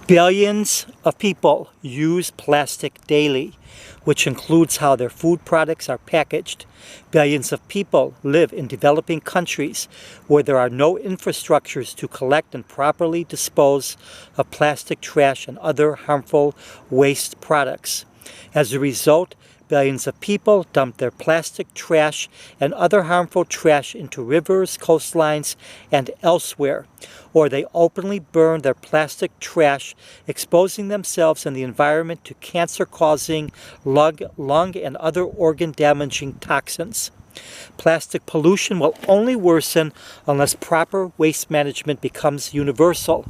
Billions of people use plastic daily, which includes how their food products are packaged. Billions of people live in developing countries where there are no infrastructures to collect and properly dispose of plastic trash and other harmful waste products. As a result, billions of people dump their plastic trash and other harmful trash into rivers, coastlines, and elsewhere, or they openly burn their plastic trash, exposing themselves and the environment to cancer-causing lung and other organ-damaging toxins. Plastic pollution will only worsen unless proper waste management becomes universal.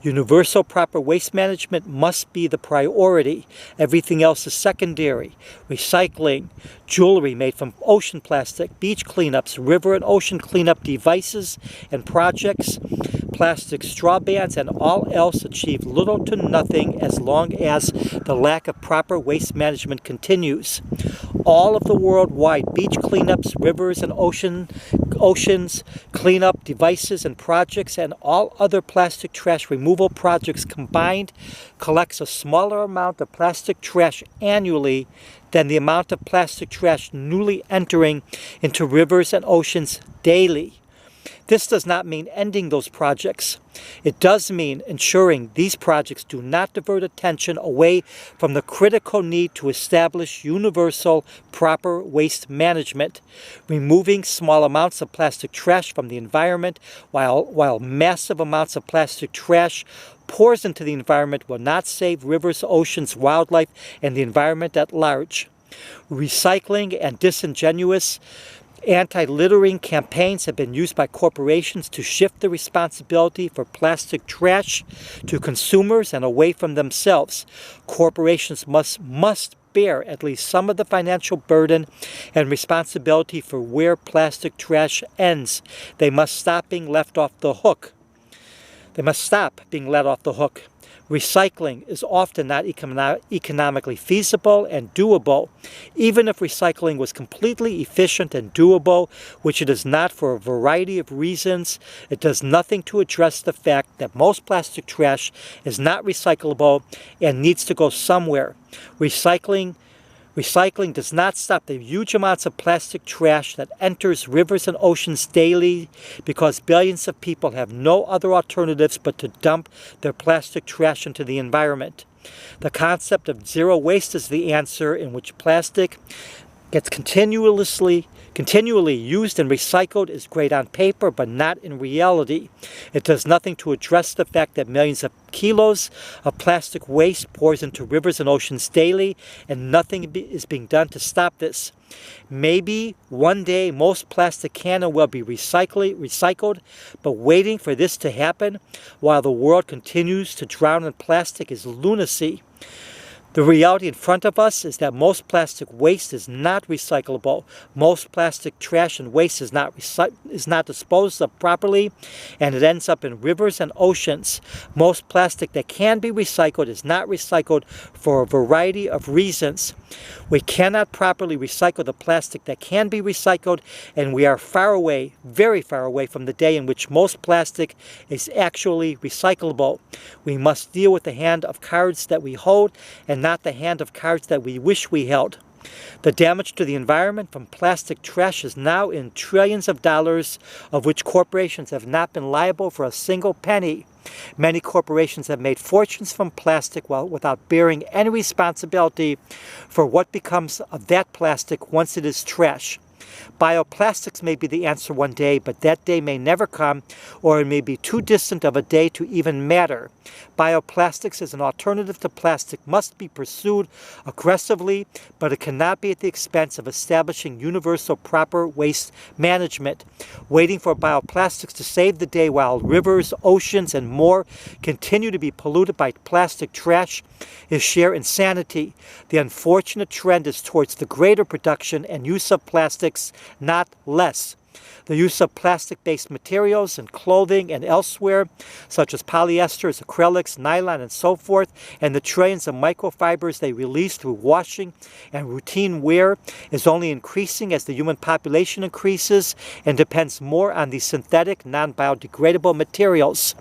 Universal proper waste management must be the priority. Everything else is secondary. Recycling, jewelry made from ocean plastic, beach cleanups, river and ocean cleanup devices and projects, plastic straw bans, and all else achieve little to nothing as long as the lack of proper waste management continues. All of the worldwide beach cleanups, rivers and oceans cleanup devices and projects, and all other plastic trash removal projects combined collects a smaller amount of plastic trash annually than the amount of plastic trash newly entering into rivers and oceans daily. This does not mean ending those projects. It does mean ensuring these projects do not divert attention away from the critical need to establish universal proper waste management. Removing small amounts of plastic trash from the environment while massive amounts of plastic trash pours into the environment will not save rivers, oceans, wildlife, and the environment at large. Recycling and disingenuous anti-littering campaigns have been used by corporations to shift the responsibility for plastic trash to consumers and away from themselves. Corporations must bear at least some of the financial burden and responsibility for where plastic trash ends. They must stop being let off the hook. Recycling is often not economically feasible and doable. Even if recycling was completely efficient and doable, which it is not for a variety of reasons, it does nothing to address the fact that most plastic trash is not recyclable and needs to go somewhere. Recycling does not stop the huge amounts of plastic trash that enters rivers and oceans daily because billions of people have no other alternatives but to dump their plastic trash into the environment. The concept of zero waste is the answer, in which plastic gets continually used and recycled is great on paper, but not in reality. It does nothing to address the fact that millions of kilos of plastic waste pours into rivers and oceans daily, and nothing is being done to stop this. Maybe one day most plastic can will be recycled, but waiting for this to happen while the world continues to drown in plastic is lunacy. The reality in front of us is that most plastic waste is not recyclable. Most plastic trash and waste is not disposed of properly, and it ends up in rivers and oceans. Most plastic that can be recycled is not recycled for a variety of reasons. We cannot properly recycle the plastic that can be recycled, and we are very far away from the day in which most plastic is actually recyclable. We must deal with the hand of cards that we hold and not the hand of cards that we wish we held. The damage to the environment from plastic trash is now in trillions of dollars, of which corporations have not been liable for a single penny. Many corporations have made fortunes from plastic without bearing any responsibility for what becomes of that plastic once it is trash. Bioplastics may be the answer one day, but that day may never come, or it may be too distant of a day to even matter. Bioplastics as an alternative to plastic must be pursued aggressively, but it cannot be at the expense of establishing universal proper waste management. Waiting for bioplastics to save the day while rivers, oceans, and more continue to be polluted by plastic trash is sheer insanity. The unfortunate trend is towards the greater production and use of plastics, not less. The use of plastic-based materials in clothing and elsewhere, such as polyesters, acrylics, nylon, and so forth, and the trillions of microfibers they release through washing and routine wear is only increasing as the human population increases and depends more on these synthetic, non-biodegradable materials.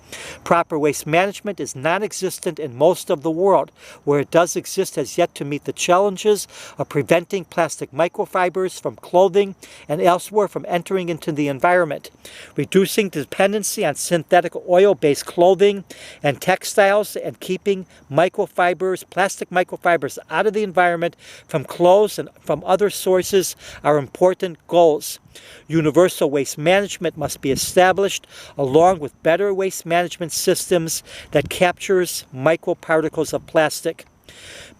Proper waste management is non-existent in most of the world. Where it does exist has yet to meet the challenges of preventing plastic microfibers from clothing and elsewhere from entering into the environment, reducing dependency on synthetic oil-based clothing and textiles, and keeping plastic microfibers out of the environment from clothes and from other sources are important goals. Universal waste management must be established along with better waste management systems that captures microparticles of plastic.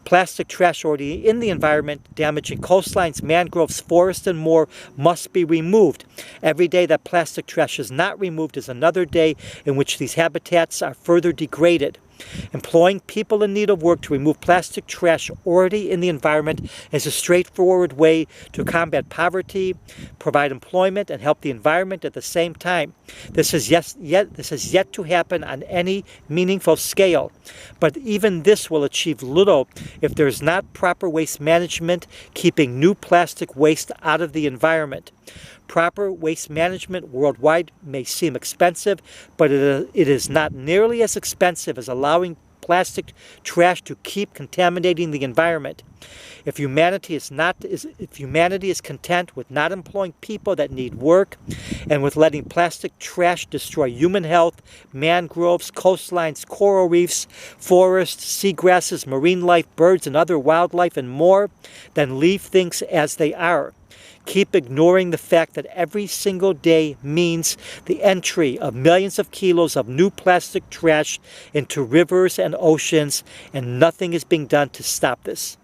Plastic trash already in the environment, damaging coastlines, mangroves, forests, and more, must be removed. Every day that plastic trash is not removed is another day in which these habitats are further degraded. Employing people in need of work to remove plastic trash already in the environment is a straightforward way to combat poverty, provide employment, and help the environment at the same time. This has yet to happen on any meaningful scale, but even this will achieve little if there is not proper waste management keeping new plastic waste out of the environment. Proper waste management worldwide may seem expensive, but it is not nearly as expensive as allowing plastic trash to keep contaminating the environment. If humanity is content with not employing people that need work and with letting plastic trash destroy human health, mangroves, coastlines, coral reefs, forests, seagrasses, marine life, birds and other wildlife and more, then leave things as they are. Keep ignoring the fact that every single day means the entry of millions of kilos of new plastic trash into rivers and oceans, and nothing is being done to stop this.